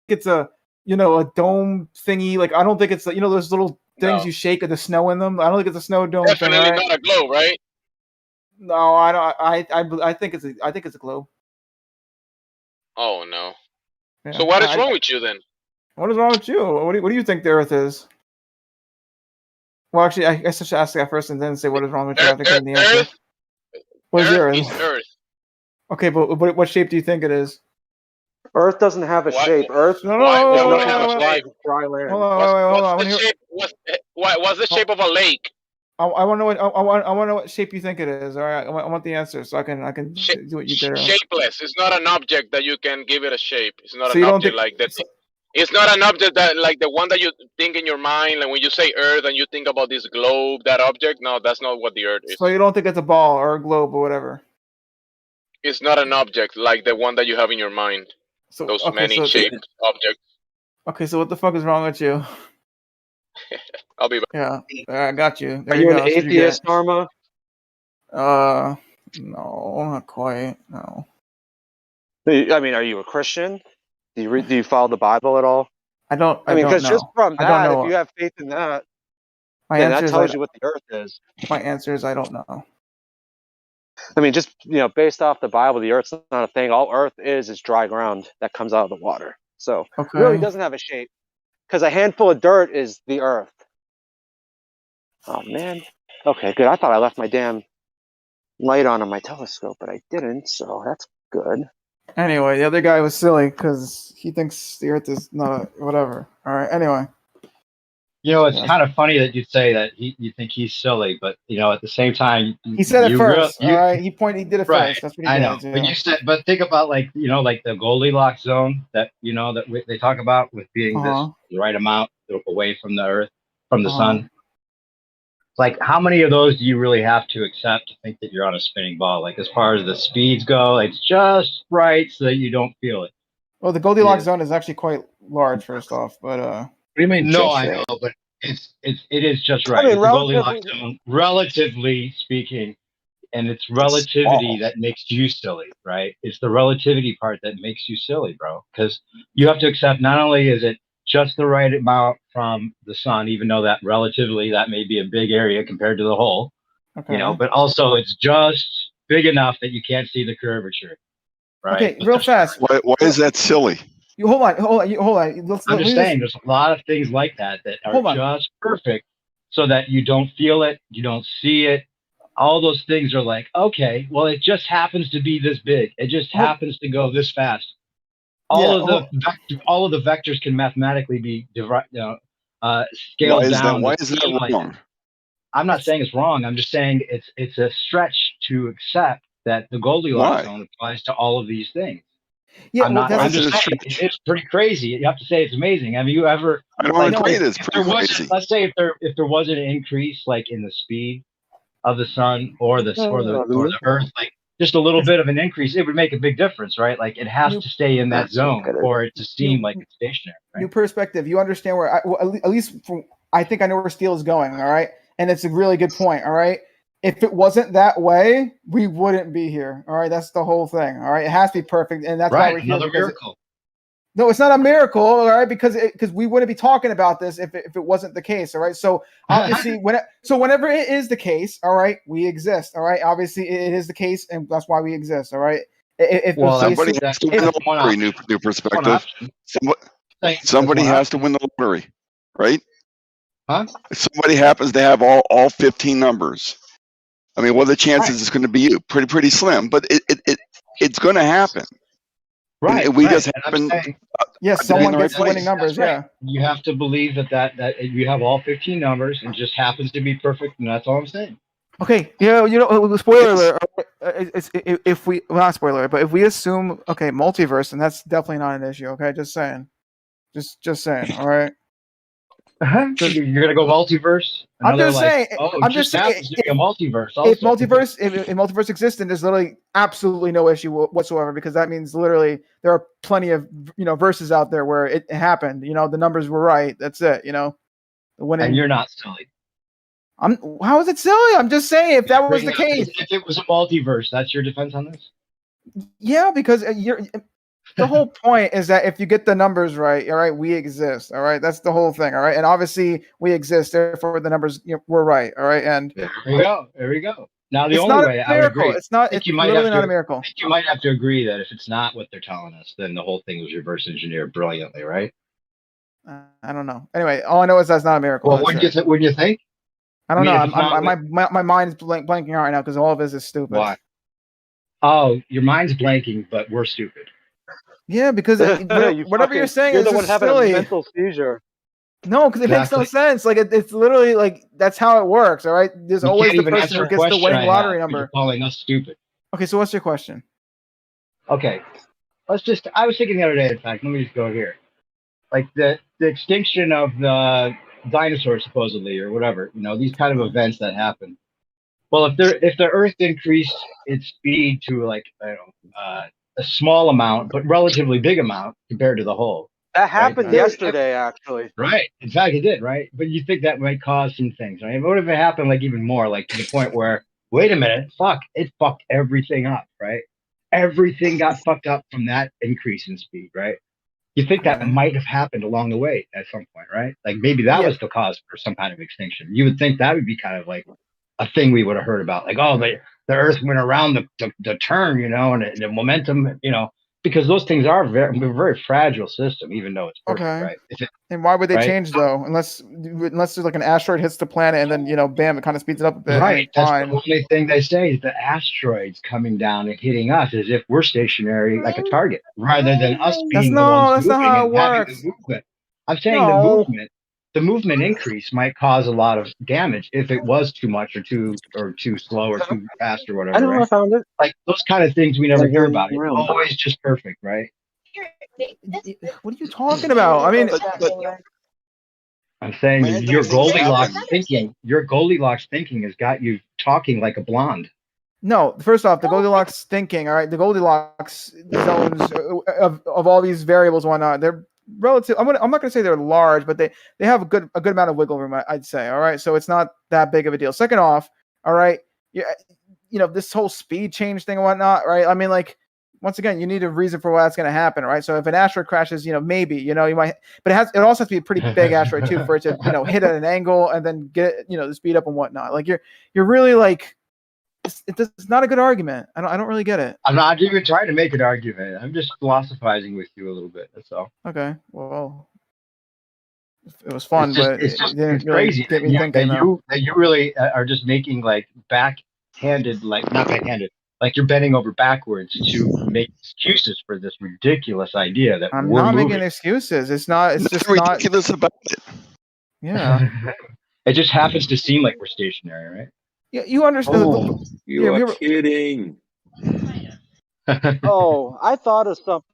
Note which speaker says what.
Speaker 1: it's a a dome thingy. Like I don't think it's those little things
Speaker 2: No.
Speaker 1: you shake with the snow in them. I don't think it's a snow dome
Speaker 2: Definitely
Speaker 1: thing, right?
Speaker 2: not a globe, right?
Speaker 1: No, I don't. I think it's a globe.
Speaker 2: Oh no.
Speaker 1: Yeah.
Speaker 2: So what is wrong with you then?
Speaker 1: What is wrong with you? What do you think the Earth is? Well, actually, I guess I should ask that first and then say what is wrong with you. I think I know the answer.
Speaker 2: Earth,
Speaker 1: What is
Speaker 2: Earth
Speaker 1: yours?
Speaker 2: is Earth.
Speaker 1: Okay, but what shape do you think it is?
Speaker 3: Earth doesn't have a shape. Earth
Speaker 1: No,
Speaker 2: Why
Speaker 3: is
Speaker 2: would it
Speaker 3: nothing
Speaker 2: have a
Speaker 3: but
Speaker 2: shape?
Speaker 3: dry land.
Speaker 1: Hold on.
Speaker 2: What's the shape? What's the shape of a lake?
Speaker 1: I want to know what I want to know what shape you think it is. All right, I want the answer so I can do what you did.
Speaker 2: Shapeless. It's not an object that you can give it a shape. It's not
Speaker 1: So
Speaker 2: an
Speaker 1: you don't
Speaker 2: object
Speaker 1: think?
Speaker 2: like that. It's not an object that like the one that you think in your mind, like when you say Earth and you think about this globe, that object. No, that's not what the Earth is.
Speaker 1: So you don't think it's a ball or a globe or whatever?
Speaker 2: It's not an object like the one that you have in your mind.
Speaker 1: So
Speaker 2: Those many shaped objects.
Speaker 1: Okay, so what the fuck is wrong with you?
Speaker 2: I'll be back.
Speaker 1: Yeah, I got you. There
Speaker 3: Are you
Speaker 1: go.
Speaker 3: an atheist, Dharma?
Speaker 1: No, not quite. No.
Speaker 3: I mean, are you a Christian? Do you follow the Bible at all?
Speaker 1: I don't.
Speaker 3: I mean,
Speaker 1: because
Speaker 3: just from that, if you have faith in that, then that tells you what the Earth is.
Speaker 1: My answer is I don't know.
Speaker 3: I mean, just based off the Bible, the Earth's not a thing. All Earth is dry ground that comes out of the water. So it really doesn't have a shape, because a handful of dirt is the Earth. Oh man. Okay, good. I thought I left my damn light on my telescope, but I didn't. So that's good.
Speaker 1: Anyway, the other guy was silly because he thinks the Earth is not whatever. All right. Anyway.
Speaker 4: It's kind of funny that you'd say that you think he's silly, but at the same time,
Speaker 1: he said it first. All right, he did it
Speaker 4: right,
Speaker 1: first. That's what he
Speaker 4: I
Speaker 1: did.
Speaker 4: know. But think about like the Goldilocks zone that they talk about with being this right amount away from the Earth, from the sun. Like, how many of those do you really have to accept to think that you're on a spinning ball? Like, as far as the speeds go, it's just right so that you don't feel it.
Speaker 1: Well, the Goldilocks zone is actually quite large, first off, but
Speaker 4: What do you mean? No, I know, but it is just right.
Speaker 3: I mean,
Speaker 4: the Goldilocks zone, relatively speaking, and it's relativity that makes you silly, right? It's the relativity part that makes you silly, bro. Because you have to accept not only is it just the right amount from the sun, even though that relatively that may be a big area compared to the whole, but also it's just big enough that you can't see the curvature, right?
Speaker 1: Okay, real fast.
Speaker 5: Why is that silly?
Speaker 1: You hold on.
Speaker 4: I'm just saying, there's a lot of things like that are just perfect, so that you don't feel it, you don't see it. All those things are like, okay, well, it just happens to be this big. It just happens to go this fast. All of the vectors can mathematically be scaled down.
Speaker 5: Why is that wrong?
Speaker 4: I'm not saying it's wrong. I'm just saying it's a stretch to accept that the Goldilocks zone applies to all of these things.
Speaker 1: Yeah,
Speaker 4: I'm just saying it's pretty crazy. You have to say it's amazing. Have you ever?
Speaker 5: I don't agree. It's pretty crazy.
Speaker 4: Let's say if there was an increase like in the speed of the sun or the Earth, like just a little bit of an increase, it would make a big difference, right? Like it has to stay in that zone for it to seem like it's stationary. Right?
Speaker 1: New perspective. You understand where at least I think I know where Steele is going. All right, and it's a really good point. All right. If it wasn't that way, we wouldn't be here. All right, that's the whole thing. All right, it has to be perfect, and that's why we're here.
Speaker 4: Another miracle.
Speaker 1: No, it's not a miracle. All right, because we wouldn't be talking about this if it wasn't the case. All right, so obviously whenever it is the case, all right, we exist. All right, obviously it is the case, and that's why we exist. All right.
Speaker 5: Somebody has to win the lottery. New perspective. Somebody has to win the lottery, right?
Speaker 4: Huh?
Speaker 5: Somebody happens to have all 15 numbers. I mean, what are the chances it's going to be you? Pretty slim, but it's going to happen.
Speaker 4: Right.
Speaker 5: We just happen.
Speaker 1: Yes, someone gets the winning numbers.
Speaker 4: Right.
Speaker 1: Yeah.
Speaker 4: You have to believe that you have all 15 numbers and just happens to be perfect, and that's all I'm saying.
Speaker 1: Okay. Yeah. Spoiler alert. If we not spoiler alert, but if we assume multiverse, then that's definitely not an issue. Okay, just saying. Just saying. All right.
Speaker 4: You're gonna go multiverse.
Speaker 1: I'm just saying. I'm just saying.
Speaker 4: To be a multiverse.
Speaker 1: If multiverse exists, then there's literally absolutely no issue whatsoever, because that means literally there are plenty of verses out there where it happened. The numbers were right. That's it.
Speaker 4: And you're not silly.
Speaker 1: How is it silly? I'm just saying if that was the case.
Speaker 4: If it was a multiverse, that's your defense on this.
Speaker 1: Yeah, because The whole point is that if you get the numbers right, all right, we exist. All right, that's the whole thing. All right, and obviously we exist, therefore the numbers were right. All right, and
Speaker 4: there we go. There we go. Now the
Speaker 1: it's
Speaker 4: only
Speaker 1: not
Speaker 4: way
Speaker 1: a
Speaker 4: I would
Speaker 1: miracle.
Speaker 4: agree.
Speaker 1: It's not. It's literally not a miracle.
Speaker 4: I think you might have to agree that if it's not what they're telling us, then the whole thing was reverse engineered brilliantly, right?
Speaker 1: I don't know. Anyway, all I know is that's not a miracle.
Speaker 4: Well, what do you think?
Speaker 1: I don't know.
Speaker 4: If
Speaker 1: My mind's blanking out right now because all of this is stupid.
Speaker 4: Why? Oh, your mind's blanking, but we're stupid.
Speaker 1: Yeah, because whatever you're saying
Speaker 3: you're
Speaker 1: is
Speaker 3: the one
Speaker 1: just
Speaker 3: having
Speaker 1: silly.
Speaker 3: a mental seizure.
Speaker 1: No, because it makes no sense. Like it's literally like that's how it works. All right, there's
Speaker 4: You
Speaker 1: always
Speaker 4: can't
Speaker 1: the
Speaker 4: even
Speaker 1: person
Speaker 4: answer
Speaker 1: who
Speaker 4: a
Speaker 1: gets the
Speaker 4: question
Speaker 1: winning
Speaker 4: I
Speaker 1: lottery
Speaker 4: have,
Speaker 1: number.
Speaker 4: you're calling us stupid.
Speaker 1: Okay, so what's your question?
Speaker 4: Okay, I was thinking the other day, in fact, let me just go here. Like the extinction of the dinosaurs, supposedly, or whatever, these kind of events that happen. Well, if the Earth increased its speed to like, I don't know, a small amount, but relatively big amount compared to the whole.
Speaker 3: That happened
Speaker 4: right?
Speaker 3: yesterday, actually.
Speaker 4: Right. In fact, it did, right? But you think that might cause some things, right? What if it happened like even more, like to the point where, wait a minute, it fucked everything up, right? Everything got fucked up from that increase in speed, right? You think that might have happened along the way at some point, right? Like maybe that was the cause for some kind of extinction. You would think that would be kind of like a thing we would have heard about, like, oh, the Earth went around the turn, and the momentum, because those things are a very fragile system, even though it's perfect, right?
Speaker 1: And why would they change though? Unless there's like an asteroid hits the planet and then bam, it kind of speeds it up a bit.
Speaker 4: Right. That's the only thing they say is the asteroids coming down and hitting us as if we're stationary like a target, rather than us being the ones moving and having the movement. I'm saying the movement increase might cause a lot of damage if it was too much or too slow or too fast or whatever.
Speaker 3: I know, I found it.
Speaker 4: Like those kind of things we never hear about. It's always just perfect, right?
Speaker 1: What are you talking about? I mean,
Speaker 4: I'm saying your Goldilocks thinking has got you talking like a blonde.
Speaker 1: No, first off, the Goldilocks thinking, all right, the Goldilocks zones of all these variables and whatnot, they're relative. I'm not going to say they're large, but they have a good amount of wiggle room, I'd say. All right, so it's not that big of a deal. Second off, all right, this whole speed change thing and whatnot, right? I mean, like, once again, you need a reason for why that's going to happen, right? So if an asteroid crashes, maybe, you might, but it also has to be a pretty big asteroid too for it to, hit at an angle and then get, the speed up and whatnot. Like you're really like, it's not a good argument. I don't really get it.
Speaker 4: I'm not even trying to make an argument. I'm just philosophizing with you a little bit. That's all.
Speaker 1: Okay. Well, it was fun,
Speaker 4: it's crazy that you really are just making like backhanded, like not backhanded, like you're bending over backwards to make excuses for this ridiculous idea that
Speaker 1: I'm not making excuses. It's not. It's just
Speaker 5: ridiculous about it.
Speaker 1: Yeah.
Speaker 4: It just happens to seem like we're stationary, right?
Speaker 1: Yeah, you understand.
Speaker 6: You are kidding.
Speaker 3: Oh, I thought of something.